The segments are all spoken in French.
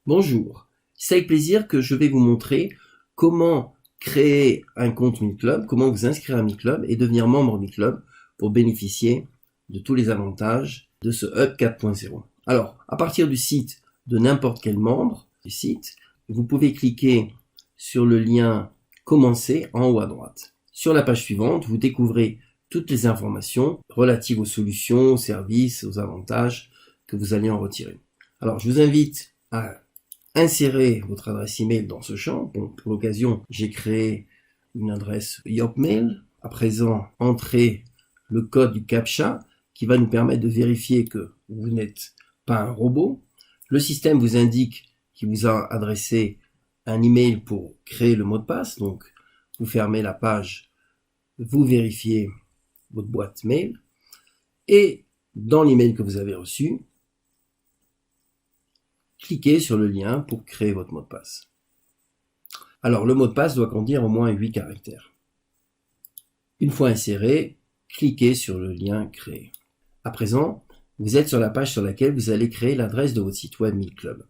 Bonjour, c'est avec plaisir que je vais vous montrer comment créer un compte MeetClub, comment vous inscrire à MeetClub et devenir membre MeetClub pour bénéficier de tous les avantages de ce Hub 4.0. Alors, à partir du site de n'importe quel membre du site, vous pouvez cliquer sur le lien Commencer en haut à droite. Sur la page suivante, vous découvrez toutes les informations relatives aux solutions, aux services, aux avantages que vous allez en retirer. Alors, je vous invite à insérer votre adresse email dans ce champ. Bon, pour l'occasion, j'ai créé une adresse Yopmail. À présent, entrez le code du CAPTCHA qui va nous permettre de vérifier que vous n'êtes pas un robot. Le système vous indique qu'il vous a adressé un email pour créer le mot de passe. Donc, vous fermez la page, vous vérifiez votre boîte mail et dans l'email que vous avez reçu, cliquez sur le lien pour créer votre mot de passe. Alors, le mot de passe doit contenir au moins 8 caractères. Une fois inséré, cliquez sur le lien créer. À présent, vous êtes sur la page sur laquelle vous allez créer l'adresse de votre site web MeetClub.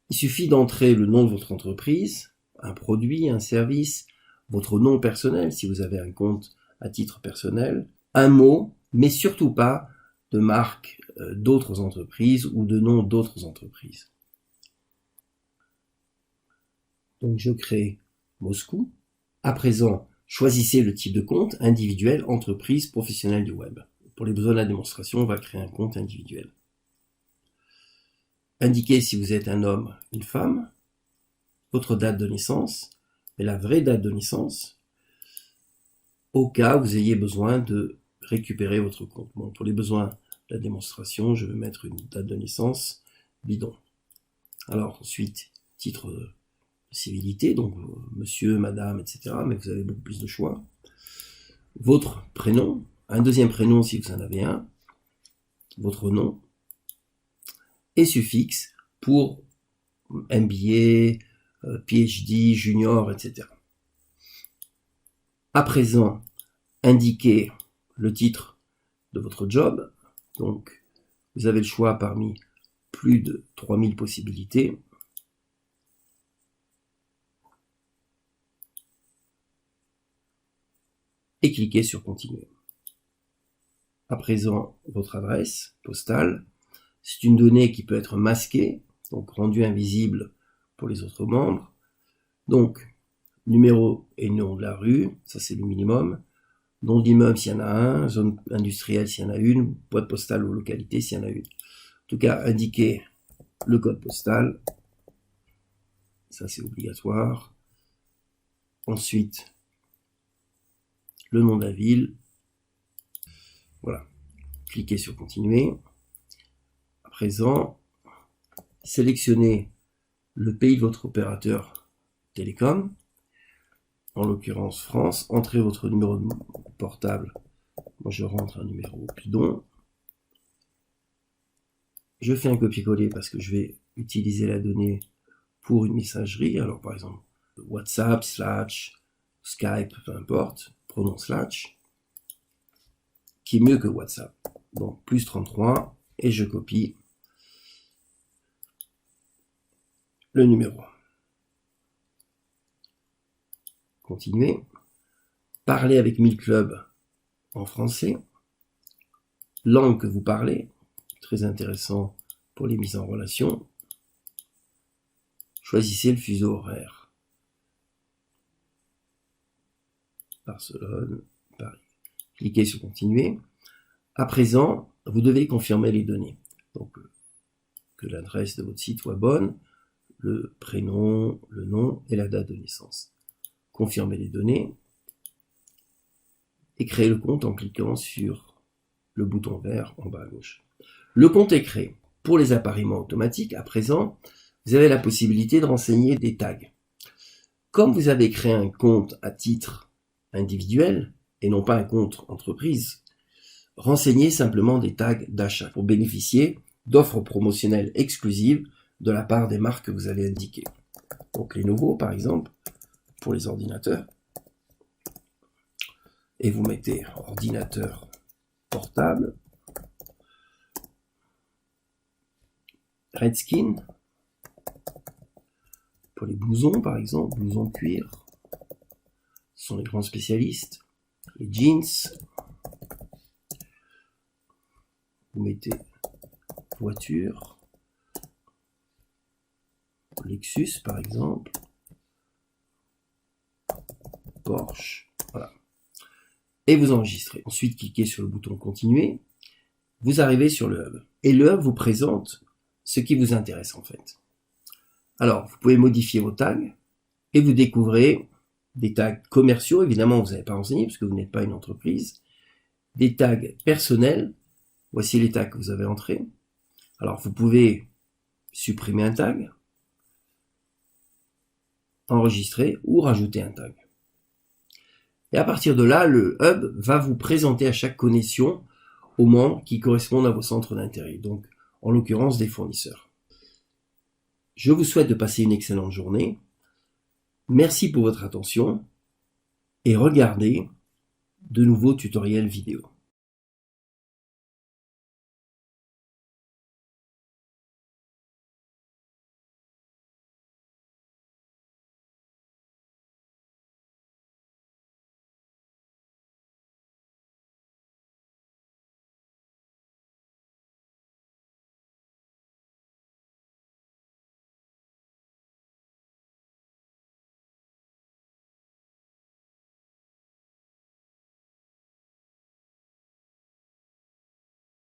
Il suffit d'entrer le nom de votre entreprise, un produit, un service, votre nom personnel si vous avez un compte à titre personnel, un mot, mais surtout pas de marque d'autres entreprises ou de nom d'autres entreprises. Donc je crée Moscou. À présent, choisissez le type de compte, individuel, entreprise, professionnel du web. Pour les besoins de la démonstration, on va créer un compte individuel. Indiquez si vous êtes un homme, une femme, votre date de naissance, et la vraie date de naissance, au cas où vous ayez besoin de récupérer votre compte. Bon, pour les besoins de la démonstration, je vais mettre une date de naissance bidon. Alors ensuite, titre de civilité, donc monsieur, madame, etc. Mais vous avez beaucoup plus de choix. Votre prénom, un deuxième prénom si vous en avez un, votre nom, et suffixe pour MBA, PhD, junior, etc. À présent, indiquez le titre de votre job. Donc, vous avez le choix parmi plus de 3000 possibilités. Et cliquez sur continuer. À présent, votre adresse postale. C'est une donnée qui peut être masquée, donc rendue invisible pour les autres membres. Donc, numéro et nom de la rue, ça c'est le minimum. Nom d'immeuble s'il y en a un, zone industrielle s'il y en a une, boîte postale ou localité s'il y en a une. En tout cas, indiquez le code postal, ça c'est obligatoire. Ensuite, le nom de la ville. Voilà, cliquez sur continuer. À présent, sélectionnez le pays de votre opérateur télécom, en l'occurrence France, entrez votre numéro de portable. Moi je rentre un numéro bidon. Je fais un copier-coller parce que je vais utiliser la donnée pour une messagerie. Alors par exemple, WhatsApp, Slack, Skype, peu importe, prenons Slack, qui est mieux que WhatsApp. Donc plus 33, et je copie le numéro. Continuez. Parlez avec MeetClub en français. Langue que vous parlez, très intéressant pour les mises en relation. Choisissez le fuseau horaire. Barcelone, Paris. Cliquez sur continuer. À présent, vous devez confirmer les données. Donc, que l'adresse de votre site soit bonne, le prénom, le nom et la date de naissance. Confirmez les données et créez le compte en cliquant sur le bouton vert en bas à gauche. Le compte est créé. Pour les appariements automatiques, à présent, vous avez la possibilité de renseigner des tags. Comme vous avez créé un compte à titre individuel et non pas un compte entreprise, renseignez simplement des tags d'achat pour bénéficier d'offres promotionnelles exclusives de la part des marques que vous allez indiquer. Donc Lenovo par exemple, pour les ordinateurs, et vous mettez ordinateur portable, Redskin, pour les blousons par exemple, blousons cuir, ce sont les grands spécialistes, les jeans, vous mettez voiture, Lexus par exemple, Porsche, voilà. Et vous enregistrez. Ensuite, cliquez sur le bouton continuer, vous arrivez sur le hub. Et le hub vous présente ce qui vous intéresse en fait. Alors, vous pouvez modifier vos tags et vous découvrez des tags commerciaux, évidemment vous n'avez pas renseigné parce que vous n'êtes pas une entreprise, des tags personnels, voici les tags que vous avez entrés. Alors, vous pouvez supprimer un tag, enregistrer ou rajouter un tag. Et à partir de là, le hub va vous présenter à chaque connexion aux membres qui correspondent à vos centres d'intérêt, donc en l'occurrence des fournisseurs. Je vous souhaite de passer une excellente journée. Merci pour votre attention et regardez de nouveaux tutoriels vidéo.